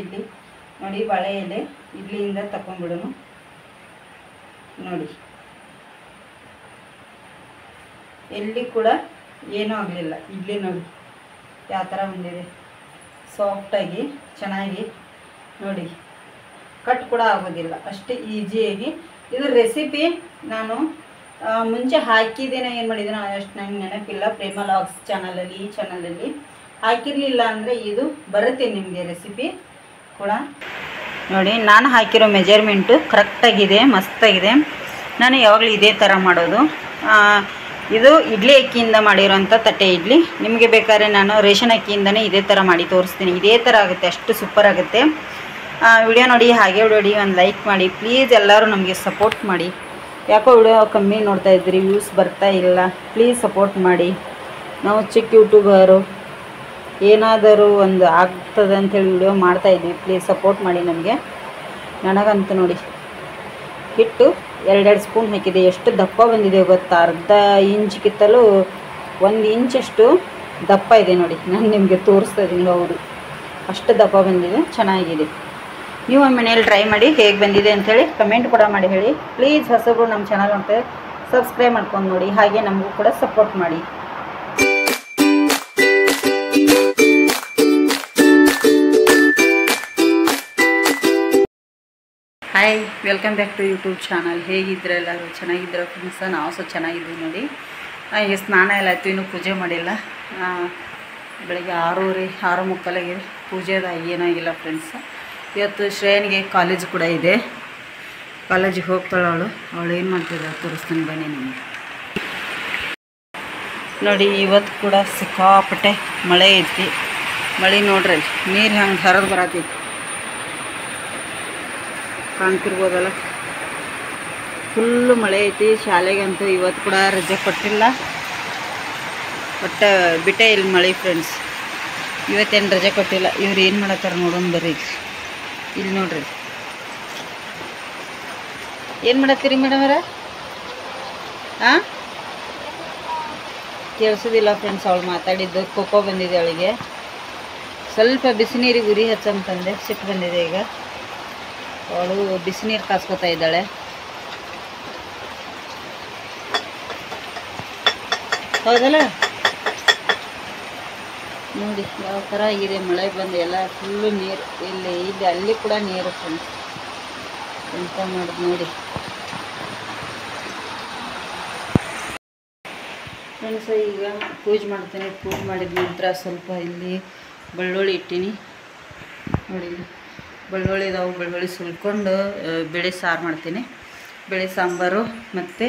ಇಡ್ಲಿ ನೋಡಿ, ಬಾಳೆ ಎಲೆ ಇಡ್ಲಿಯಿಂದ ತಕೊಂಡ್ಬಿಡೋಣ. ನೋಡಿ ಎಲ್ಲಿ ಕೂಡ ಏನೂ ಆಗಲಿಲ್ಲ. ಇಡ್ಲಿ ನೋಡಿ ಯಾವ ಥರ ಬಂದಿದೆ, ಸಾಫ್ಟಾಗಿ ಚೆನ್ನಾಗಿ. ನೋಡಿ ಕಟ್ ಕೂಡ ಆಗೋದಿಲ್ಲ, ಅಷ್ಟೇ ಈಸಿಯಾಗಿ. ಇದು ರೆಸಿಪಿ ನಾನು ಮುಂಚೆ ಹಾಕಿದ್ದೇನೆ, ಏನು ಮಾಡಿದ್ದೇನೆ ಅಷ್ಟು ನಂಗೆ ನೆನಪಿಲ್ಲ. ಪ್ರೇಮ ಲಾಗ್ಸ್ ಚಾನಲಲ್ಲಿ, ಈ ಚಾನಲಲ್ಲಿ ಹಾಕಿರಲಿಲ್ಲ ಅಂದರೆ ಇದು ಬರುತ್ತೆ ನಿಮಗೆ ರೆಸಿಪಿ ಕೂಡ. ನೋಡಿ ನಾನು ಹಾಕಿರೋ ಮೆಜರ್ಮೆಂಟು ಕರೆಕ್ಟಾಗಿದೆ, ಮಸ್ತಾಗಿದೆ. ನಾನು ಯಾವಾಗಲೂ ಇದೇ ಥರ ಮಾಡೋದು. ಇದು ಇಡ್ಲಿ ಅಕ್ಕಿಯಿಂದ ಮಾಡಿರೋಂಥ ತಟ್ಟೆ ಇಡ್ಲಿ. ನಿಮಗೆ ಬೇಕಾದ್ರೆ ನಾನು ರೇಷನ್ ಅಕ್ಕಿಯಿಂದನೇ ಇದೇ ಥರ ಮಾಡಿ ತೋರಿಸ್ತೀನಿ. ಇದೇ ಥರ ಆಗುತ್ತೆ, ಅಷ್ಟು ಸೂಪರ್ ಆಗುತ್ತೆ. ವಿಡಿಯೋ ನೋಡಿ, ಹಾಗೆ ವಿಡಿಯೋ ಒಂದು ಲೈಕ್ ಮಾಡಿ ಪ್ಲೀಸ್. ಎಲ್ಲರೂ ನಮಗೆ ಸಪೋರ್ಟ್ ಮಾಡಿ. ಯಾಕೋ ವಿಡಿಯೋ ಕಮ್ಮಿ ನೋಡ್ತಾ ಇದ್ರಿ, ವ್ಯೂಸ್ ಬರ್ತಾ ಇಲ್ಲ. ಪ್ಲೀಸ್ ಸಪೋರ್ಟ್ ಮಾಡಿ. ನಾವು ಚಿಕ್ಕ ಯೂಟ್ಯೂಬರು, ಏನಾದರೂ ಒಂದು ಆಗ್ತದೆ ಅಂಥೇಳಿ ವಿಡಿಯೋ ಮಾಡ್ತಾಯಿದ್ವಿ. ಪ್ಲೀಸ್ ಸಪೋರ್ಟ್ ಮಾಡಿ ನಮಗೆ. ನನಗಂತೂ ನೋಡಿ ಹಿಟ್ಟು 2 ಸ್ಪೂನ್ ಹಾಕಿದೆ. ಎಷ್ಟು ದಪ್ಪ ಬಂದಿದೆ ಗೊತ್ತಾ? ಅರ್ಧ ಇಂಚ್ಗಿಂತಲೂ 1 ಇಂಚಷ್ಟು ದಪ್ಪ ಇದೆ ನೋಡಿ. ನಾನು ನಿಮಗೆ ತೋರಿಸ್ತಾ ಇದ್ದೀನಿ. ಹೌದು, ಅಷ್ಟು ದಪ್ಪ ಬಂದಿದೆ, ಚೆನ್ನಾಗಿದೆ. ನೀವು ಮನೇಲಿ ಟ್ರೈ ಮಾಡಿ, ಹೇಗೆ ಬಂದಿದೆ ಅಂಥೇಳಿ ಕಮೆಂಟ್ ಕೂಡ ಮಾಡಿ ಹೇಳಿ. ಪ್ಲೀಸ್ ಹೊಸಬ್ರು ನಮ್ಮ ಚಾನಲ್ ಅಂತ ಸಬ್ಸ್ಕ್ರೈಬ್ ಮಾಡ್ಕೊಂಡು ನೋಡಿ, ಹಾಗೆ ನಮಗೂ ಕೂಡ ಸಪೋರ್ಟ್ ಮಾಡಿ. Hi, welcome back to YouTube channel. ಹೇಗಿದ್ರೆ ಎಲ್ಲರೂ ಚೆನ್ನಾಗಿದ್ದೀರ ಫ್ರೆಂಡ್ಸ? ನಾವು ಸಹ ಚೆನ್ನಾಗಿದ್ದೀವಿ ನೋಡಿ. ಈಗ ಸ್ನಾನ ಎಲ್ಲ ಆಯಿತು, ಇನ್ನೂ ಪೂಜೆ ಮಾಡಿಲ್ಲ. ಬೆಳಗ್ಗೆ 6:30 ಪೂಜೆದ ಏನಾಗಿಲ್ಲ ಫ್ರೆಂಡ್ಸ. ಇವತ್ತು ಶ್ರೇಯನಿಗೆ ಕಾಲೇಜ್ ಕೂಡ ಇದೆ, ಕಾಲೇಜಿಗೆ ಹೋಗ್ತಾಳೆ ಅವಳು ಏನು ಮಾಡ್ತಿದ್ದಾಳೆ ತೋರಿಸ್ತೀನಿ ಬನ್ನಿ ನಿಮಗೆ. ನೋಡಿ ಇವತ್ತು ಕೂಡ ಸಿಕ್ಕಾಪಟ್ಟೆ ಮಳೆ ಐತಿ. ಮಳೆ ನೋಡ್ರಿ, ನೀರು ಹಂಗೆ ಹರಿದು ಬರತೈತಿ, ಕಾಣ್ತಿರ್ಬೋದಲ್ಲ. ಫುಲ್ಲು ಮಳೆ ಐತಿ. ಶಾಲೆಗಂತೂ ಇವತ್ತು ಕೂಡ ರಜೆ ಕೊಟ್ಟಿಲ್ಲ, ಒಟ್ಟು ಬಿಟ್ಟೇ ಇಲ್ಲಿ ಮಳೆ ಫ್ರೆಂಡ್ಸ್. ಇವತ್ತೇನು ರಜೆ ಕೊಟ್ಟಿಲ್ಲ. ಇವ್ರು ಏನು ಮಾಡತ್ತಾರೆ ನೋಡೋಣ ಬರ್ರಿ. ಇಲ್ಲಿ ನೋಡ್ರಿ, ಏನು ಮಾಡತ್ತೀರಿ ಮೇಡಮರ? ಕೇಳಿಸೋದಿಲ್ಲ ಫ್ರೆಂಡ್ಸ್ ಅವಳು ಮಾತಾಡಿದ್ದು. ಕೋಕೋ ಬಂದಿದೆ ಅವಳಿಗೆ. ಸ್ವಲ್ಪ ಬಿಸಿನೀರಿಗೆ ಉರಿ ಹಚ್ಚಂತಂದೆ, ಸಿಟ್ಟು ಬಂದಿದೆ ಈಗ. ಅವಳು ಬಿಸಿನೀರು ಕಾಸ್ಕೊತಾ ಇದ್ದಾಳೆ. ಹೌದಲ್ಲ? ನೋಡಿ ಯಾವ ಥರ ಆಗಿದೆ. ಮಳೆ ಬಂದು ಎಲ್ಲ ಫುಲ್ಲು ನೀರು. ಇಲ್ಲಿ ಅಲ್ಲಿ ಕೂಡ ನೀರು ಫ್ರೆಂಡ್ಸ್. ಎಂತ ಮಾಡೋದು ನೋಡಿ ಫ್ರೆಂಡ್ಸ್. ಈಗ ಪೂಜೆ ಮಾಡ್ತೀನಿ. ಪೂಜೆ ಮಾಡಿದ ನಂತರ ಸ್ವಲ್ಪ ಇಲ್ಲಿ ಬೆಳ್ಳುಳ್ಳಿ ಇಟ್ಟೀನಿ ನೋಡಿ. ಬೆಳ್ಳುಳ್ಳಿ ಇದಾವೆ, ಬೆಳ್ಳುಳ್ಳಿ ಸುಲ್ಕೊಂಡು ಬೇಳೆ ಸಾರು ಮಾಡ್ತೀನಿ. ಬೇಳೆ ಸಾಂಬಾರು ಮತ್ತು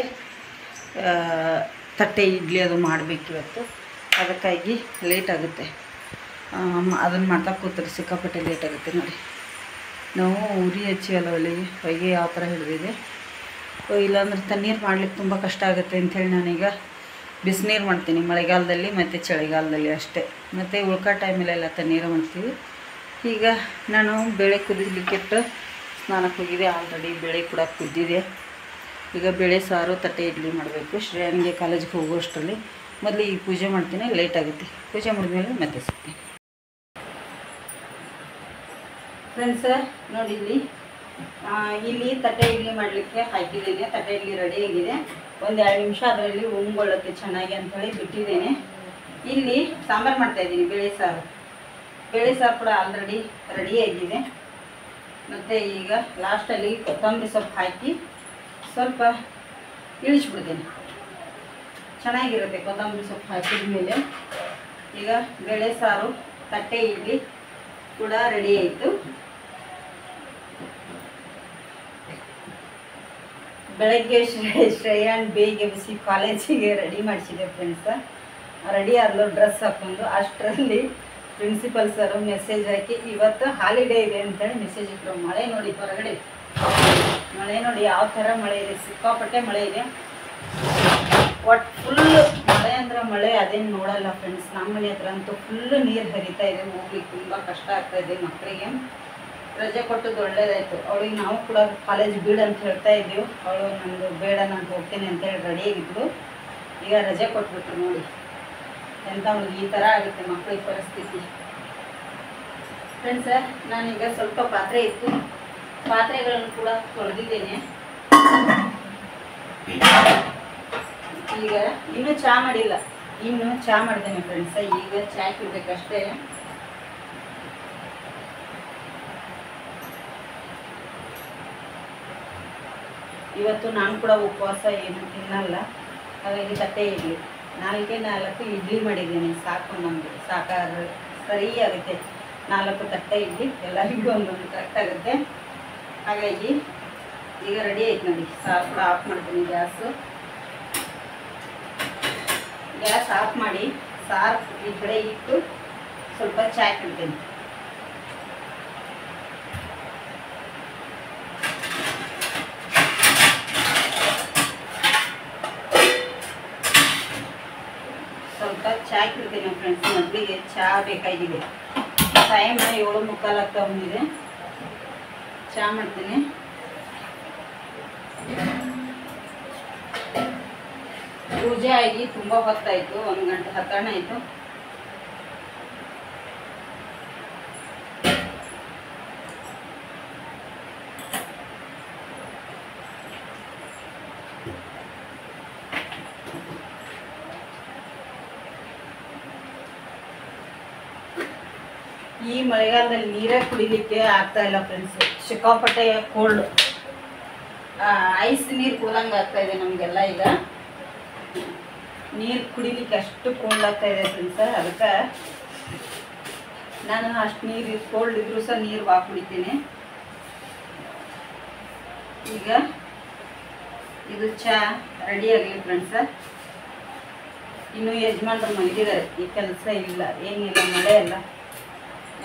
ತಟ್ಟೆ ಇಡ್ಲಿ ಅದು ಮಾಡಬೇಕು ಇವತ್ತು. ಅದಕ್ಕಾಗಿ ಲೇಟ್ ಆಗುತ್ತೆ. ಅದನ್ನು ಮಾಡ್ತಾ ಕೂತ್ರೆ ಸಿಕ್ಕಾಪಟ್ಟೆ ಲೇಟ್ ಆಗುತ್ತೆ ನೋಡಿ. ನಾವು ಉರಿ ಹಚ್ಚಿವಲ್ಲ ಒಲೆಗೆ, ಹೊಯ್ಗೆ ಯಾವ ಥರ ಹಿಡಿದಿದೆ. ಇಲ್ಲಾಂದ್ರೆ ತಣ್ಣೀರು ಮಾಡ್ಲಿಕ್ಕೆ ತುಂಬ ಕಷ್ಟ ಆಗುತ್ತೆ ಅಂಥೇಳಿ ನಾನೀಗ ಬಿಸಿನೀರು ಮಾಡ್ತೀನಿ, ಮಳೆಗಾಲದಲ್ಲಿ ಮತ್ತು ಚಳಿಗಾಲದಲ್ಲಿ ಅಷ್ಟೇ. ಮತ್ತು ಉಳ್ಕೋ ಟೈಮಲ್ಲೆಲ್ಲ ತಣ್ಣೀರು ಮಾಡ್ತೀವಿ. ಈಗ ನಾನು ಬೇಳೆ ಕುದಿಲಿಕ್ಕಿಟ್ಟು ಸ್ನಾನಕ್ಕೆ ಹೋಗಿದೆ. ಆಲ್ರೆಡಿ ಬೇಳೆ ಕೂಡ ಕುದ್ದಿದೆ. ಈಗ ಬೇಳೆ ಸಾರು ತಟ್ಟೆ ಇಡ್ಲಿ ಮಾಡಬೇಕು. ಶ್ರೇಯನಿಗೆ ಕಾಲೇಜಿಗೆ ಹೋಗುವಷ್ಟರಲ್ಲಿ ಮೊದಲು ಈಗ ಪೂಜೆ ಮಾಡ್ತೀನಿ, ಲೇಟ್ ಆಗುತ್ತೆ. ಪೂಜೆ ಮಾಡಿದ್ಮೇಲೆ ಮತ್ತೆ ಸಿಗ್ತೀನಿ ಫ್ರೆಂಡ್ಸ. ನೋಡಿ ಇಲ್ಲಿ ತಟ್ಟೆ ಇಡ್ಲಿ ಮಾಡಲಿಕ್ಕೆ ಹಾಕಿದ್ದೇನೆ. ತಟ್ಟೆ ಇಡ್ಲಿ ರೆಡಿ ಆಗಿದೆ. 1-2 ನಿಮಿಷ ಅದರಲ್ಲಿ ಉಂಗೊಳ್ಳುತ್ತೆ ಚೆನ್ನಾಗಿ ಅಂಥೇಳಿ ಬಿಟ್ಟಿದ್ದೇನೆ. ಇಲ್ಲಿ ಸಾಂಬಾರು ಮಾಡ್ತಾಯಿದ್ದೀನಿ, ಬೇಳೆ ಸಾರು. ಬೇಳೆ ಸಾರು ಕೂಡ ಆಲ್ರೆಡಿ ರೆಡಿಯಾಗಿದೆ. ಮತ್ತು ಈಗ ಲಾಸ್ಟಲ್ಲಿ ಕೊತ್ತಂಬರಿ ಸೊಪ್ಪು ಹಾಕಿ ಸ್ವಲ್ಪ ಇಳಿಸ್ಬಿಡ್ತೀನಿ. ಚೆನ್ನಾಗಿರುತ್ತೆ ಕೊತ್ತಂಬರಿ ಸೊಪ್ಪು ಹಾಕಿದ ಮೇಲೆ. ಈಗ ಬೇಳೆ ಸಾರು ತಟ್ಟೆ ಇಡ್ಲಿ ಕೂಡ ರೆಡಿ ಆಯಿತು. ಬೆಳಗ್ಗೆ ಶ್ರೇಯನ್ ಬೇಗ ಬಿಸಿ ಕಾಲೇಜಿಗೆ ರೆಡಿ ಮಾಡಿಸಿದೆ ಫ್ರೆಂಡ್ಸ. ರೆಡಿ ಆದಲು ಡ್ರೆಸ್ ಹಾಕ್ಕೊಂಡು ಅಷ್ಟರಲ್ಲಿ ಪ್ರಿನ್ಸಿಪಲ್ ಸರ್ ಮೆಸೇಜ್ ಹಾಕಿ ಇವತ್ತು ಹಾಲಿಡೇ ಇದೆ ಅಂತೇಳಿ ಮೆಸೇಜ್ ಇಟ್ಟರು. ಮಳೆ ನೋಡಿ ಹೊರಗಡೆ, ಮಳೆ ನೋಡಿ ಯಾವ ಥರ ಮಳೆ ಇದೆ, ಸಿಕ್ಕಾಪಟ್ಟೆ ಮಳೆ ಇದೆ. ಒಟ್ಟು ಫುಲ್ಲು ಮಳೆ ಅಂದ್ರೆ ಮಳೆ ಅದೇನು ನೋಡಲ್ಲ ಫ್ರೆಂಡ್ಸ್. ನಮ್ಮ ಮನೆ ಹತ್ರ ಅಂತೂ ಫುಲ್ಲು ನೀರು ಹರಿತಾ ಇದೆ. ಹೋಗ್ಲಿಕ್ಕೆ ತುಂಬ ಕಷ್ಟ ಆಗ್ತಾಯಿದೆ ಮಕ್ಕಳಿಗೆ. ರಜೆ ಕೊಟ್ಟದ್ದು ಒಳ್ಳೇದಾಯಿತು. ಅವಳಿಗೆ ನಾವು ಕೂಡ ಕಾಲೇಜ್ ಬಿಡು ಅಂತ ಹೇಳ್ತಾ ಇದ್ದೀವಿ. ಅವಳು ನಮ್ಮದು ಬೇಡ, ನಾನು ಹೋಗ್ತೀನಿ ಅಂತೇಳಿ ರೆಡಿಯಾಗಿದ್ಳು. ಈಗ ರಜೆ ಕೊಟ್ಬಿಟ್ರು ನೋಡಿ. ಎಂಥ ಈ ಥರ ಆಗುತ್ತೆ ಮಕ್ಕಳಿಗೆ ಪರಿಸ್ಥಿತಿ. ಫ್ರೆಂಡ್ಸ, ನಾನೀಗ ಸ್ವಲ್ಪ ಪಾತ್ರೆ ಇತ್ತು, ಪಾತ್ರೆಗಳನ್ನು ಕೂಡ ತೊಳೆದಿದ್ದೇನೆ. ಈಗ ಇನ್ನೂ ಚಹಾ ಮಾಡಿಲ್ಲ, ಇನ್ನು ಚಹಾ ಮಾಡಿದ್ದೇನೆ ಫ್ರೆಂಡ್ಸ. ಈಗ ಚಹಾ ಕುಡಿಬೇಕಷ್ಟೇ. ಇವತ್ತು ನಾನು ಕೂಡ ಉಪವಾಸ ಏನು ತಿನ್ನಲ್ಲ, ಹಾಗಾಗಿ ತಟ್ಟೆ ಇಡ್ಲಿ 4 ಇಡ್ಲಿ ಮಾಡಿದ್ದೀನಿ. ಸಾಕು, ನಮಗೆ ಸರಿ ಆಗುತ್ತೆ. 4 ತಟ್ಟೆ ಇಡ್ಲಿ ಎಲ್ಲರಿಗೂ ಒಂದೊಂದು ಕರೆಕ್ಟ್ ಆಗುತ್ತೆ. ಹಾಗಾಗಿ ಈಗ ರೆಡಿ ಆಯ್ತು ನೋಡಿ. ಸಾರು ಕೂಡ ಆಫ್ ಮಾಡ್ತೀನಿ. ಗ್ಯಾಸ್ ಆಫ್ ಮಾಡಿ ಸಾರು ಈ ಕಡೆ ಇಟ್ಟು ಸ್ವಲ್ಪ ಚಹಾ ಇಡ್ತೀನಿ. ಸ್ವಲ್ಪ ಚಹಾ ಇಡ್ತೀನಿ ಫ್ರೆಂಡ್ಸ್. ಮೊದಲಿಗೆ ಚಹಾ ಬೇಕಾಗಿದೆ. ಟೈಮ್ 7:45 ಆಗ್ತಾ ಬಂದಿದೆ. ಚಹಾ ಮಾಡ್ತೀನಿ. ಪೂಜೆ ಆಗಿ ತುಂಬ ಹೊತ್ತಾಯಿತು, 1 ಗಂಟೆ ಹತ್ತಣ ಆಯಿತು. ಈ ಮಳೆಗಾಲದಲ್ಲಿ ನೀರೇ ಕುಡಿಲಿಕ್ಕೆ ಆಗ್ತಾ ಇಲ್ಲ ಫ್ರೆಂಡ್ಸ್. ಸಿಕ್ಕಾಪಟ್ಟೆ ಕೋಲ್ಡ್, ಐಸ್ ನೀರು ಕುಡ್ದಂಗೆ ಆಗ್ತಾ ಇದೆ ನಮಗೆಲ್ಲ. ಈಗ ನೀರು ಕುಡಿಲಿಕ್ಕೆ ಅಷ್ಟು ಕೋಲ್ಡ್ ಆಗ್ತಾ ಇದೆ ಫ್ರೆಂಡ್ಸ. ಅದಕ್ಕೆ ನಾನು ಅಷ್ಟು ನೀರು ಕೋಲ್ಡ್ ಇದ್ರೂ ಸಹ ನೀರು ಕುಡಿತೀನಿ. ಈಗ ಇದು ಚಹಾ ರೆಡಿ ಆಗಲಿ ಫ್ರೆಂಡ್ಸ. ಇನ್ನು ಯಜಮಾನ್ರು ಮಲಗಿದ್ದಾರೆ, ಈ ಕೆಲಸ ಇಲ್ಲ, ಏನಿಲ್ಲ, ಮಳೆ ಅಲ್ಲ,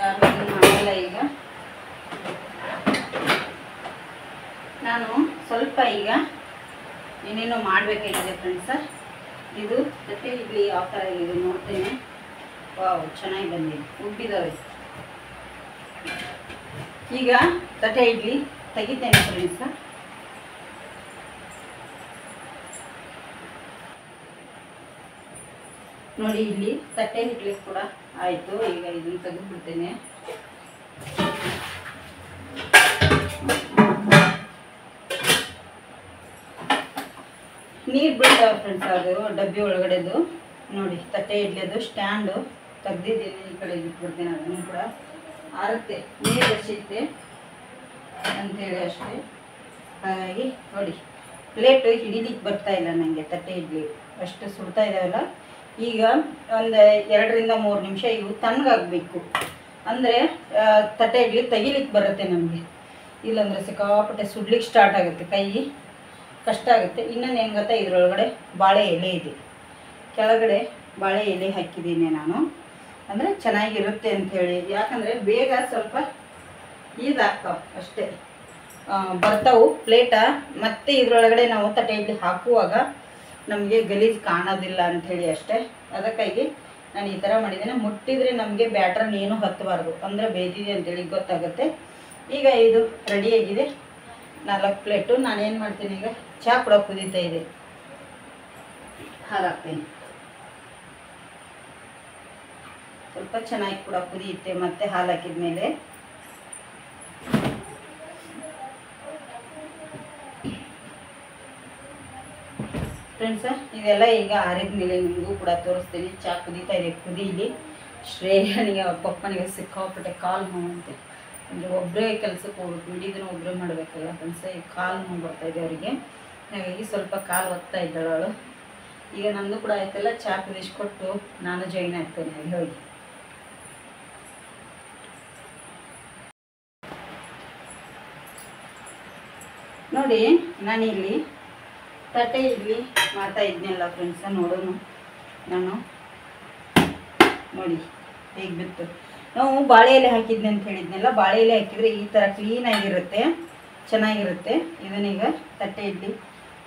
ಯಾರು ಮಾಡಿಲ್ಲ. ಈಗ ನಾನು ಸ್ವಲ್ಪ ಈಗ ಏನೇನೋ ಮಾಡಬೇಕಾಗಿದೆ ಫ್ರೆಂಡ್ಸ. ಇದು ತಟ್ಟೆ ಇಡ್ಲಿ ಯಾವ ಥರ ಇದೆ ನೋಡ್ತೇನೆ. ವಾವ್, ಚೆನ್ನಾಗಿ ಬಂದಿದೆ, ಉಬ್ಬಿದಾವೆ. ಈಗ ತಟ್ಟೆ ಇಡ್ಲಿ ತೆಗಿತೇನೆ ಫ್ರೆಂಡ್ಸ. ನೋಡಿ, ಇಲ್ಲಿ ತಟ್ಟೆ ಇಡ್ಲಿ ಕೂಡ ಆಯಿತು. ಈಗ ಇದನ್ನು ತೆಗೆದುಬಿಡ್ತೇನೆ. ನೀರು ಬೀಳ್ತಾವೆ ಫ್ರೆಂಡ್ಸ್. ಅದು ಡಬ್ಬಿ ಒಳಗಡೆದು ನೋಡಿ, ತಟ್ಟೆ ಇಡ್ಲಿದು ಸ್ಟ್ಯಾಂಡು ತೆಗ್ದಿದ್ದೀನಿ. ಈ ಕಡೆ ಇಟ್ಬಿಡ್ತೀನಿ. ಅದನ್ನು ಕೂಡ ಆರುತ್ತೆ, ನೀರು ಬಸಿತ್ತೆ ಅಂಥೇಳಿ ಅಷ್ಟೇ. ಹಾಗಾಗಿ ನೋಡಿ, ಪ್ಲೇಟು ಹಿಡಿಲಿಕ್ಕೆ ಬರ್ತಾ ಇಲ್ಲ ನನಗೆ. ತಟ್ಟೆ ಇಡ್ಲಿ ಅಷ್ಟು ಸುಡ್ತಾ ಇದ್ದಾವಲ್ಲ. ಈಗ ಒಂದು 2 ರಿಂದ 3 ನಿಮಿಷ ಇವು ತಣ್ಣಗಾಗಬೇಕು. ಅಂದರೆ ತಟ್ಟೆ ಇಡ್ಲಿ ತೆಗಿಲಿಕ್ಕೆ ಬರುತ್ತೆ ನಮಗೆ. ಇಲ್ಲಾಂದರೆ ಸಿಕ್ಕಾಪಟ್ಟೆ ಸುಡ್ಲಿಕ್ಕೆ ಸ್ಟಾರ್ಟ್ ಆಗುತ್ತೆ, ಕೈ ಕಷ್ಟ ಆಗುತ್ತೆ. ಇನ್ನೊಂದು ಏನು ಗೊತ್ತಾ, ಇದರೊಳಗಡೆ ಬಾಳೆ ಎಲೆ ಇದೆ, ಕೆಳಗಡೆ ಬಾಳೆ ಎಲೆ ಹಾಕಿದ್ದೀನಿ ನಾನು. ಅಂದರೆ ಚೆನ್ನಾಗಿರುತ್ತೆ ಅಂಥೇಳಿ. ಯಾಕಂದರೆ ಬೇಗ ಸ್ವಲ್ಪ ಇದಾಗ್ತಾವೆ ಅಷ್ಟೇ, ಬರ್ತಾವೆ ಪ್ಲೇಟ. ಮತ್ತು ಇದರೊಳಗಡೆ ನಾವು ತಟ್ಟೆ ಇಡ್ಲಿ ಹಾಕುವಾಗ ನಮಗೆ ಗಲೀಜು ಕಾಣೋದಿಲ್ಲ ಅಂಥೇಳಿ ಅಷ್ಟೇ. ಅದಕ್ಕಾಗಿ ನಾನು ಈ ಥರ ಮಾಡಿದ್ದೇನೆ. ಮುಟ್ಟಿದರೆ ನಮಗೆ ಬ್ಯಾಟ್ರನ್ನ ಏನೂ ಹತ್ತಬಾರ್ದು, ಅಂದರೆ ಬೇಯ್ದಿದೆ ಅಂಥೇಳಿ ಗೊತ್ತಾಗುತ್ತೆ. ಈಗ ಇದು ರೆಡಿಯಾಗಿದೆ 4 ಪ್ಲೇಟು. ನಾನೇನು ಮಾಡ್ತೀನಿ, ಈಗ ಚಹಾ ಕೂಡ ಕುದೀತಾ ಇದೆ, ಹಾಗಾಗ್ತೀನಿ. ಸ್ವಲ್ಪ ಚೆನ್ನಾಗಿ ಕೂಡ ಕುದಿಯುತ್ತೆ ಮತ್ತೆ ಹಾಲು ಹಾಕಿದ ಮೇಲೆ. ಫ್ರೆಂಡ್ಸ, ಇದೆಲ್ಲ ಈಗ ಆರಿದ ಮೇಲೆ ನಿಮಗೂ ಕೂಡ ತೋರಿಸ್ತೀನಿ. ಚಹಾ ಕುದೀತಾ ಇದೆ, ಕುದೀಲಿ. ಶ್ರೇಯನಿಗೆ ಪಪ್ಪನಿಗೆ ಸಿಕ್ಕಾಪಟ್ಟೆ ಕಾಲು ನೋವಂತೆ. ಅಂದರೆ ಒಬ್ಬರೇ ಕೆಲಸಕ್ಕೆ ಹೋಗ್ಬೇಕು, ಇಡೀದಿನ ಒಬ್ಬರೇ ಮಾಡಬೇಕಲ್ಲ ಫ್ರೆಂಡ್ಸ. ಈಗ ಕಾಲು ನೋವು ಬರ್ತಾಯಿದೆ ಅವರಿಗೆ. ಹಾಗಾಗಿ ಸ್ವಲ್ಪ ಕಾಲು ಒತ್ತಾ ಇದ್ದಾಳು ಅವಳು. ಈಗ ನನ್ನದು ಕೂಡ ಆಯ್ತಲ್ಲ, ಚಹಾ ಕುದಿಸ್ಕೊಟ್ಟು ನಾನು ಜಾಯಿನ್ ಆಗ್ತೇನೆ ಅಲ್ಲಿ ಹೋಗಿ. ನೋಡಿ, ನಾನಿಲ್ಲಿ ತಟ್ಟೆ ಇಡ್ಲಿ ಮಾಡ್ತಾ ಇದ್ನಲ್ಲ ಫ್ರೆಂಡ್ಸ. ನೋಡೋಣ, ನಾನು ನೋಡಿ ಹೇಗೆ ಬಿತ್ತು. ನಾವು ಬಾಳೆ ಎಲೆ ಹಾಕಿದ್ನಿ ಅಂತ ಹೇಳಿದ್ನಲ್ಲ, ಬಾಳೆ ಎಲೆ ಹಾಕಿದರೆ ಈ ಥರ ಕ್ಲೀನಾಗಿರುತ್ತೆ, ಚೆನ್ನಾಗಿರುತ್ತೆ. ಇದನ್ನೀಗ ತಟ್ಟೆ ಇಡ್ಲಿ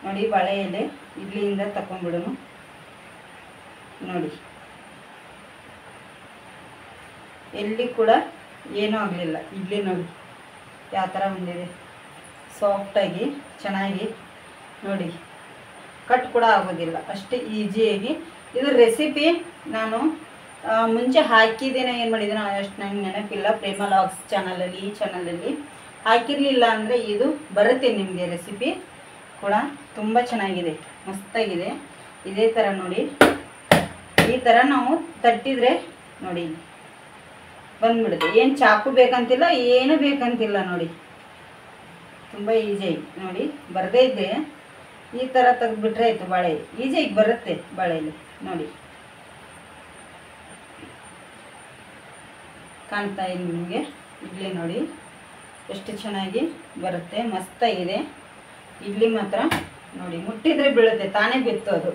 ನೋಡಿ, ಬಾಳೆ ಎಲೆ ಇಡ್ಲಿಯಿಂದ ತಗೊಂಡ್ಬಿಡೋಣ. ನೋಡಿ, ಎಲ್ಲಿ ಕೂಡ ಏನೂ ಆಗಲಿಲ್ಲ. ಇಡ್ಲಿ ನೋಡಿ ಯಾವ ಥರ ಬಂದಿದೆ, ಸಾಫ್ಟಾಗಿ ಚೆನ್ನಾಗಿ. ನೋಡಿ, ಕಟ್ ಕೂಡ ಆಗೋದಿಲ್ಲ, ಅಷ್ಟೇ ಈಸಿಯಾಗಿ. ಇದು ರೆಸಿಪಿ ನಾನು ಮುಂಚೆ ಹಾಕಿದ್ದೇನೆ, ಏನು ಮಾಡಿದ್ದೇನೆ ಅಷ್ಟು ನಂಗೆ ನೆನಪಿಲ್ಲ. ಪ್ರೇಮ ಲಾಗ್ಸ್ ಚಾನಲಲ್ಲಿ, ಈ ಚಾನಲಲ್ಲಿ ಹಾಕಿರಲಿಲ್ಲ ಅಂದರೆ ಇದು ಬರುತ್ತೆ ನಿಮಗೆ ರೆಸಿಪಿ ಕೂಡ. ತುಂಬ ಚೆನ್ನಾಗಿದೆ, ಮಸ್ತಾಗಿದೆ. ಇದೇ ಥರ ನೋಡಿ, ಈ ಥರ ನಾವು ತಟ್ಟಿದರೆ ನೋಡಿ ಬಂದ್ಬಿಡುತ್ತೆ. ಏನು ಚಾಕು ಬೇಕಂತಿಲ್ಲ, ಏನು ಬೇಕಂತಿಲ್ಲ ನೋಡಿ. ತುಂಬ ಈಸಿಯಾಗಿ ನೋಡಿ, ಬರದೇ ಇದ್ದರೆ ಈ ಥರ ತೆಗೆದುಬಿಟ್ರೆ ಆಯಿತು. ಬಾಳೆ ಈಸಿಯಾಗಿ ಬರುತ್ತೆ ಬಾಳೆಯಲ್ಲಿ ನೋಡಿ. ಕಾಣ್ತಾ ಇದೆ ನಿಮಗೆ ಇಡ್ಲಿ ನೋಡಿ ಎಷ್ಟು ಚೆನ್ನಾಗಿ ಬರುತ್ತೆ, ಮಸ್ತಾಗಿದೆ ಇಡ್ಲಿ ಮಾತ್ರ ನೋಡಿ. ಮುಟ್ಟಿದರೆ ಬೀಳುತ್ತೆ, ತಾನೇ ಬಿತ್ತು ಅದು.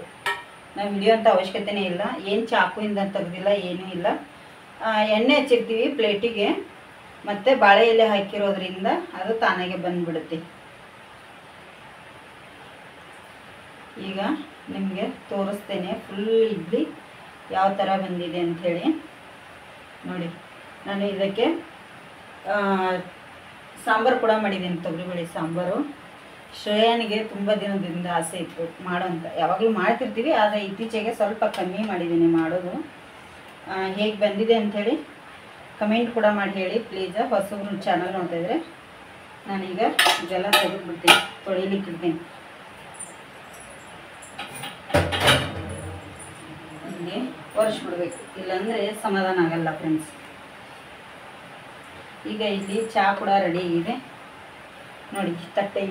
ನಾವು ಹಿಡಿಯೋಂಥ ಅವಶ್ಯಕತೆನೇ ಇಲ್ಲ, ಏನು ಚಾಕುಯಿಂದ ತೆಗೆದಿಲ್ಲ, ಏನೂ ಇಲ್ಲ. ಎಣ್ಣೆ ಹಚ್ಚಿರ್ತೀವಿ ಪ್ಲೇಟಿಗೆ, ಮತ್ತು ಬಾಳೆ ಎಲೆ ಹಾಕಿರೋದ್ರಿಂದ ಅದು ತಾನಾಗೆ ಬಂದುಬಿಡುತ್ತೆ. ಈಗ ನಿಮಗೆ ತೋರಿಸ್ತೇನೆ ಫುಲ್ ಇಡ್ಲಿ ಯಾವ ಥರ ಬಂದಿದೆ ಅಂಥೇಳಿ ನೋಡಿ. ನಾನು ಇದಕ್ಕೆ ಸಾಂಬಾರು ಕೂಡ ಮಾಡಿದ್ದೀನಿ, ತೊಗರಿಬೇಳೆ ಸಾಂಬಾರು. ಶ್ರೇಯನಿಗೆ ತುಂಬ ದಿನದಿಂದ ಆಸೆ ಇತ್ತು ಮಾಡೋಂಥ, ಯಾವಾಗಲೂ ಮಾಡ್ತಿರ್ತೀವಿ, ಆದರೆ ಇತ್ತೀಚೆಗೆ ಸ್ವಲ್ಪ ಕಮ್ಮಿ ಮಾಡಿದ್ದೀನಿ ಮಾಡೋದು. ಹೇಗೆ ಬಂದಿದೆ ಅಂಥೇಳಿ ಕಮೆಂಟ್ ಕೂಡ ಮಾಡಿ ಹೇಳಿ ಪ್ಲೀಸ್. ಹೊಸಬ್ರು ಚಾನಲ್ ನೋಡ್ತಾಯಿದ್ರೆ ನಾನೀಗ ಇದೆಲ್ಲ ತೆಗೆದುಬಿಡ್ತೀನಿ, ತೊಳಿಲಿಕ್ಕೆ ಇಡ್ತೀನಿ. ಹೀಗೆ ಒರೆಸ್ಬಿಡ್ಬೇಕು, ಇಲ್ಲಾಂದರೆ ಸಮಾಧಾನ ಆಗಲ್ಲ ಫ್ರೆಂಡ್ಸ್. ಈಗ ಇಲ್ಲಿ ಚಹಾ ಕೂಡ ರೆಡಿ ಇದೆ ನೋಡಿ. ತಟ್ಟೆ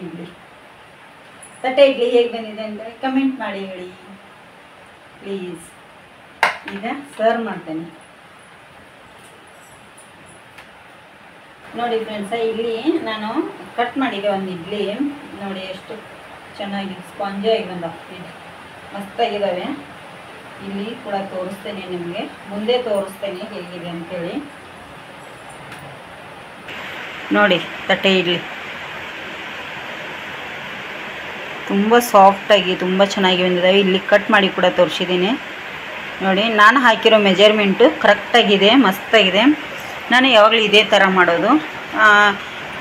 ಇಡ್ಲಿ ಹೇಗೆ ಬಂದಿದೆ ಅಂದರೆ ಕಮೆಂಟ್ ಮಾಡಿ ಹೇಳಿ ಪ್ಲೀಸ್. ಈಗ ಸರ್ವ್ ಮಾಡ್ತೇನೆ ನೋಡಿ ಫ್ರೆಂಡ್ಸ. ಇಲ್ಲಿ ನಾನು ಕಟ್ ಮಾಡಿದೆ ಒಂದು ಇಡ್ಲಿ ನೋಡಿ, ಎಷ್ಟು ಚೆನ್ನಾಗಿ ಸ್ಪಾಂಜಿಯಾಗಿ ಬಂದ, ಮಸ್ತಾಗಿದ್ದಾವೆ. ಇಲ್ಲಿ ಕೂಡ ತೋರಿಸ್ತೇನೆ ನಿಮಗೆ, ಮುಂದೆ ತೋರಿಸ್ತೇನೆ ಹೇಗಿದೆ ಅಂಥೇಳಿ ನೋಡಿ. ತಟ್ಟೆ ಇಡ್ಲಿ ತುಂಬ ಸಾಫ್ಟಾಗಿ ತುಂಬ ಚೆನ್ನಾಗಿ ಬಂದಿದ್ದಾವೆ. ಇಲ್ಲಿ ಕಟ್ ಮಾಡಿ ಕೂಡ ತೋರಿಸಿದ್ದೀನಿ ನೋಡಿ. ನಾನು ಹಾಕಿರೋ ಮೆಜರ್ಮೆಂಟು ಕರೆಕ್ಟಾಗಿದೆ, ಮಸ್ತಾಗಿದೆ. ನಾನು ಯಾವಾಗಲೂ ಇದೇ ಥರ ಮಾಡೋದು.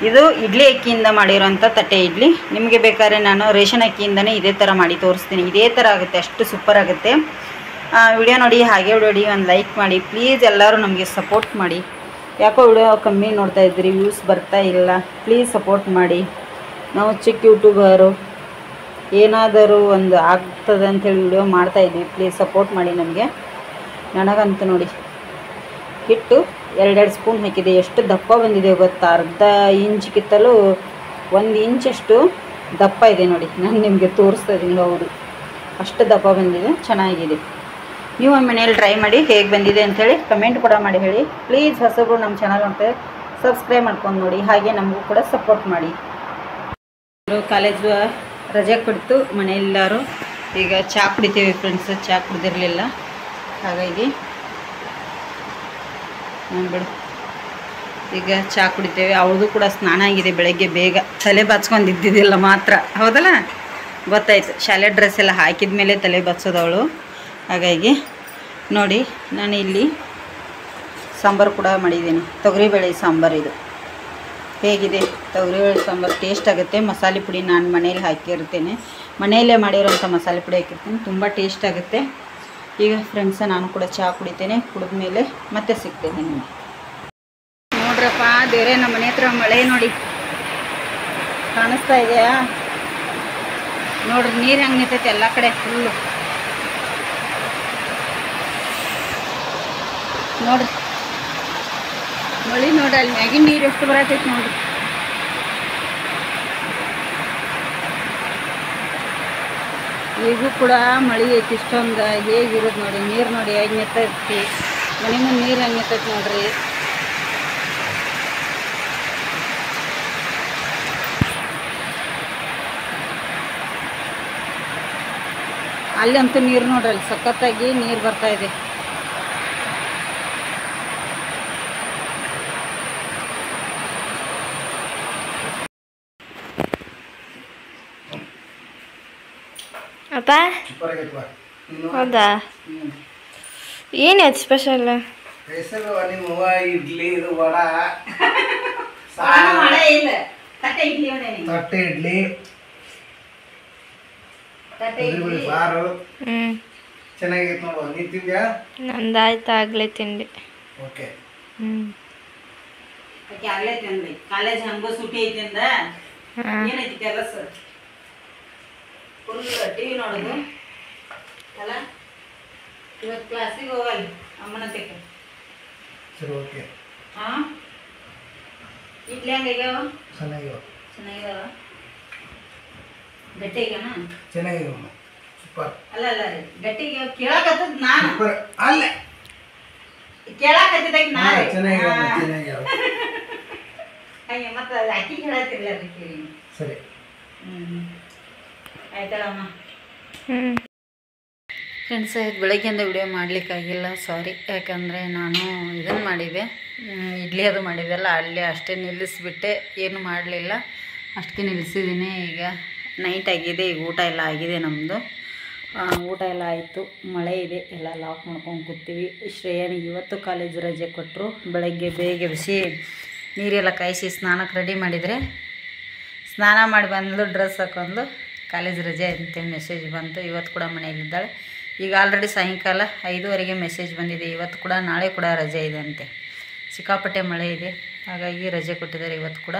ಇದು ಇಡ್ಲಿ ಅಕ್ಕಿಯಿಂದ ಮಾಡಿರೋಂಥ ತಟ್ಟೆ ಇಡ್ಲಿ. ನಿಮಗೆ ಬೇಕಾದ್ರೆ ನಾನು ರೇಷನ್ ಅಕ್ಕಿಯಿಂದನೇ ಇದೇ ಥರ ಮಾಡಿ ತೋರಿಸ್ತೀನಿ. ಇದೇ ಥರ ಆಗುತ್ತೆ, ಅಷ್ಟು ಸೂಪರ್ ಆಗುತ್ತೆ. ವಿಡಿಯೋ ನೋಡಿ, ಹಾಗೆ ನೋಡಿ ಒಂದು ಲೈಕ್ ಮಾಡಿ ಪ್ಲೀಸ್. ಎಲ್ಲರೂ ನಮಗೆ ಸಪೋರ್ಟ್ ಮಾಡಿ. ಯಾಕೋ ವಿಡಿಯೋ ಕಮ್ಮಿ ನೋಡ್ತಾ ಇದ್ರಿ, ವ್ಯೂಸ್ ಬರ್ತಾ ಇಲ್ಲ, ಪ್ಲೀಸ್ ಸಪೋರ್ಟ್ ಮಾಡಿ. ನಾವು ಚಿಕ್ಕ ಯೂಟ್ಯೂಬರು, ಏನಾದರೂ ಒಂದು ಆಗ್ತದೆ ಅಂಥೇಳಿ ವಿಡಿಯೋ ಮಾಡ್ತಾಯಿದ್ವಿ, ಪ್ಲೀಸ್ ಸಪೋರ್ಟ್ ಮಾಡಿ ನಮಗೆ. ನನಗಂತೂ ನೋಡಿ ಹಿಟ್ಟು 2 ಸ್ಪೂನ್ ಹಾಕಿದೆ, ಎಷ್ಟು ದಪ್ಪ ಬಂದಿದೆ ಗೊತ್ತಾ? ಅರ್ಧ ಇಂಚ್ಗಿಂತಲೂ 1 ಇಂಚಷ್ಟು ದಪ್ಪ ಇದೆ ನೋಡಿ. ನಾನು ನಿಮಗೆ ತೋರಿಸ್ತಾ ಇದ್ದೀನಿ, ಹೌದು ಅಷ್ಟು ದಪ್ಪ ಬಂದಿದೆ, ಚೆನ್ನಾಗಿದೆ. ನೀವು ಮನೇಲಿ ಟ್ರೈ ಮಾಡಿ ಹೇಗೆ ಬಂದಿದೆ ಅಂಥೇಳಿ ಕಮೆಂಟ್ ಕೂಡ ಮಾಡಿ ಹೇಳಿ ಪ್ಲೀಸ್. ಹೊಸಬ್ರು ನಮ್ಮ ಚಾನಲ್ ಅಂತ ಸಬ್ಸ್ಕ್ರೈಬ್ ಮಾಡ್ಕೊಂಡು ನೋಡಿ, ಹಾಗೆ ನಮಗೂ ಕೂಡ ಸಪೋರ್ಟ್ ಮಾಡಿ. ಕಾಲೇಜು ರಜೆ ಕೊಡ್ತು, ಮನೆಯೆಲ್ಲರೂ ಈಗ ಚಹಾ ಕುಡಿತೀವಿ ಫ್ರೆಂಡ್ಸ್. ಚಹಾ ಕುಡಿದಿರಲಿಲ್ಲ, ಹಾಗಾಗಿ ಬಿಡು ಈಗ ಚಹಾ ಕುಡಿತೇವೆ. ಅವ್ರದ್ದು ಕೂಡ ಸ್ನಾನ ಆಗಿದೆ ಬೆಳಗ್ಗೆ ಬೇಗ, ತಲೆ ಬಾಚ್ಕೊಂಡಿದ್ದಿದ್ದಿಲ್ಲ ಮಾತ್ರ, ಹೌದಲ್ಲ ಗೊತ್ತಾಯ್ತು. ಶಾಲೆ ಡ್ರೆಸ್ ಎಲ್ಲ ಹಾಕಿದ ಮೇಲೆ ತಲೆ ಬಾಚೋದವಳು. ಹಾಗಾಗಿ ನೋಡಿ, ನಾನು ಇಲ್ಲಿ ಸಾಂಬಾರು ಕೂಡ ಮಾಡಿದ್ದೀನಿ, ತೊಗರಿಬೇಳೆ ಸಾಂಬಾರು. ಇದು ಹೇಗಿದೆ ತೊಗರಿಬೇಳೆ ಸಾಂಬಾರು? ಟೇಸ್ಟ್ ಆಗುತ್ತೆ. ಮಸಾಲೆ ಪುಡಿ ನಾನು ಮನೇಲಿ ಹಾಕಿರ್ತೇನೆ, ಮನೆಯಲ್ಲೇ ಮಾಡಿರೋಂಥ ಮಸಾಲೆ ಪುಡಿ ಹಾಕಿರ್ತೀನಿ, ತುಂಬ ಟೇಸ್ಟ್ ಆಗುತ್ತೆ. ಈಗ ಫ್ರೆಂಡ್ಸ ನಾನು ಕೂಡ ಚಹಾ ಕುಡಿತೇನೆ, ಕುಡಿದ ಮೇಲೆ ಮತ್ತೆ ಸಿಗ್ತೇನೆ ನಿಮಗೆ. ನೋಡ್ರಪ್ಪ ದೇವ್ರೆ, ನಮ್ಮ ಮನೆ ಹತ್ರ ಮಳೆ ನೋಡಿ ಕಾಣಿಸ್ತಾ ಇದೆಯಾ? ನೋಡ್ರಿ ನೀರು ಹೆಂಗೆ ನಿಂತೈತೆ ಎಲ್ಲ ಕಡೆ ಫುಲ್ಲು. ನೋಡ್ರಿ ಮಳೆ ನೋಡ್ರಿ, ಅಲ್ಲಿ ಮ್ಯಾಗಿನ ನೀರು ಎಷ್ಟು ಬರತೈತಿ ನೋಡ್ರಿ. ಈಗೂ ಕೂಡ ಮಳೆ ಐತಿ ಇಷ್ಟೊಂದು. ಹೇಗಿರೋದು ನೋಡಿ, ನೀರು ನೋಡಿ ಹೇಗೆ ನಿಂತೈತಿ, ಮನೆ ಮುಂದೆ ನೀರು ಹೆಂಗೆ ನಿಂತೈತಿ ನೋಡ್ರಿ. ಅಲ್ಲಂತೂ ನೀರು ನೋಡ್ರಿ, ಅಲ್ಲಿ ಸಖತ್ತಾಗಿ ನೀರು ಬರ್ತಾ ಇದೆ. ಅಪ್ಪ ಹೌದಾ? ಏನಿತ್ತು ಸ್ಪೆಷಲ್? ಇಡ್ಲಿ, ಇದು ವಡ, ತಟ್ಟೆ ಇಡ್ಲಿ, ಸಾರು, ಚೆನ್ನಾಗಿತ್ತು ನೋಡುವ. ನೀನು ತಿಂದ್ಯಾ? ನಂದಾಯ್ತು ಆಗಲೇ ತಿಂಡಿ. ಓಕೆ. ಆಕೆ ಆಗಲೇ ತಿಂದ್ರಿ. ಕಾಲೇಜ್ ಹಂಗೋ ಸುಟಿ ಐತಿ ಅಂದ. ಏನೈತಿ ಕೆಲಸ? ಫುಲ್ ಟಿವಿ ನೋಡೋದು ಅಲ್ಲ. ಇವತ್ತು ಕ್ಲಾಸಿಗೆ ಹೋಗಲ್ಲ ಅಮ್ಮನತೆಗೆ. ಸರಿ ಓಕೆ. ಹಾಂ ಇಡ್ಲಿ ಹೆಂಗಾಗ್ಯಾವ? ಚೆನ್ನಾಗಿವ. ಚೆನ್ನಾಗಿದಾವ. ಗಟ್ಟಿ ಆಗ್ಯಾನ? ಚೆನ್ನಾಗಿವ. ಸೂಪರ್. ಅಲ್ಲ ಅಲ್ಲ ರೀ ಗಟ್ಟಿಗೆ ಕೇಳಕತ್ತದ ನಾನು. ಸೂಪರ್ ಅಲ್ಲ ಕೇಳಕತ್ತಿದಾಗ ನಾನು. ಚೆನ್ನಾಗಿವ ಚೆನ್ನಾಗಿವ. ಹಾಗೆ ಮತ್ತೆ ಅಕ್ಕಿ ಹೇಳತ್ತಿಲ್ಲ ಅದಕ್ಕೆ. ಸರಿ. ಆಯ್ತಲ್ಲಮ್ಮ. ಫ್ರೆಂಡ್ಸ್, ಇದು ಬೆಳಗ್ಗೆಯಿಂದ ವಿಡಿಯೋ ಮಾಡಲಿಕ್ಕಾಗಿಲ್ಲ, ಸಾರಿ. ಯಾಕಂದರೆ ನಾನು ಇದನ್ನು ಮಾಡಿದೆ, ಇಡ್ಲಿ ಅದು ಮಾಡಿದ್ದೆಲ್ಲ ಅಲ್ಲೇ ಅಷ್ಟೇ ನಿಲ್ಲಿಸ್ಬಿಟ್ಟೆ, ಏನು ಮಾಡಲಿಲ್ಲ, ಅಷ್ಟಕ್ಕೆ ನಿಲ್ಲಿಸಿದ್ದೀನಿ. ಈಗ ನೈಟ್ ಆಗಿದೆ, ಈಗ ಊಟ ಎಲ್ಲ ಆಗಿದೆ ನಮ್ಮದು. ಊಟ ಎಲ್ಲ ಆಯಿತು, ಮಳೆ ಇದೆ, ಎಲ್ಲ ಲಾಕ್ ಮಾಡ್ಕೊಂಡು ಕೂತೀವಿ. ಶ್ರೇಯನಿಗೆ ಇವತ್ತು ಕಾಲೇಜ್ ರಜೆ ಕೊಟ್ಟರು. ಬೆಳಗ್ಗೆ ಬೇಗ ಬಿಸಿ ನೀರೆಲ್ಲ ಕಾಯಿಸಿ ಸ್ನಾನಕ್ಕೆ ರೆಡಿ ಮಾಡಿದರೆ, ಸ್ನಾನ ಮಾಡಿ ಬಂದು ಡ್ರೆಸ್ ಹಾಕೊಂಡು ಕಾಲೇಜ್ ರಜೆ ಅಂತೇಳಿ ಮೆಸೇಜ್ ಬಂತು. ಇವತ್ತು ಕೂಡ ಮನೆಯಲ್ಲಿದ್ದಾಳೆ. ಈಗ ಆಲ್ರೆಡಿ ಸಾಯಂಕಾಲ 5:15 ಮೆಸೇಜ್ ಬಂದಿದೆ. ಇವತ್ತು ಕೂಡ ನಾಳೆ ಕೂಡ ರಜೆ ಇದೆ ಅಂತೆ. ಸಿಕ್ಕಾಪಟ್ಟೆ ಮಳೆ ಇದೆ, ಹಾಗಾಗಿ ರಜೆ ಕೊಟ್ಟಿದ್ದಾರೆ ಇವತ್ತು ಕೂಡ.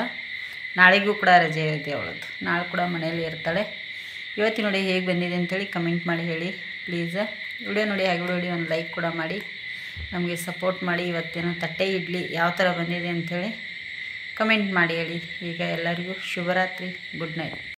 ನಾಳೆಗೂ ಕೂಡ ರಜೆ ಇದೆ ಅವಳದ್ದು. ನಾಳೆ ಕೂಡ ಮನೆಯಲ್ಲಿ ಇರ್ತಾಳೆ. ಇವತ್ತು ನೋಡಿ ಹೇಗೆ ಬಂದಿದೆ ಅಂಥೇಳಿ ಕಮೆಂಟ್ ಮಾಡಿ ಹೇಳಿ ಪ್ಲೀಸ್. ವಿಡಿಯೋ ನೋಡಿ ಹಾಗೆ ವಿಡಿಯೋ ಒಂದು ಲೈಕ್ ಕೂಡ ಮಾಡಿ ನಮಗೆ ಸಪೋರ್ಟ್ ಮಾಡಿ. ಇವತ್ತಿನ ತಟ್ಟೆ ಇಡ್ಲಿ ಯಾವ ಥರ ಬಂದಿದೆ ಅಂಥೇಳಿ ಕಮೆಂಟ್ ಮಾಡಿ ಹೇಳಿ. ಈಗ ಎಲ್ಲರಿಗೂ ಶುಭರಾತ್ರಿ, ಗುಡ್ ನೈಟ್.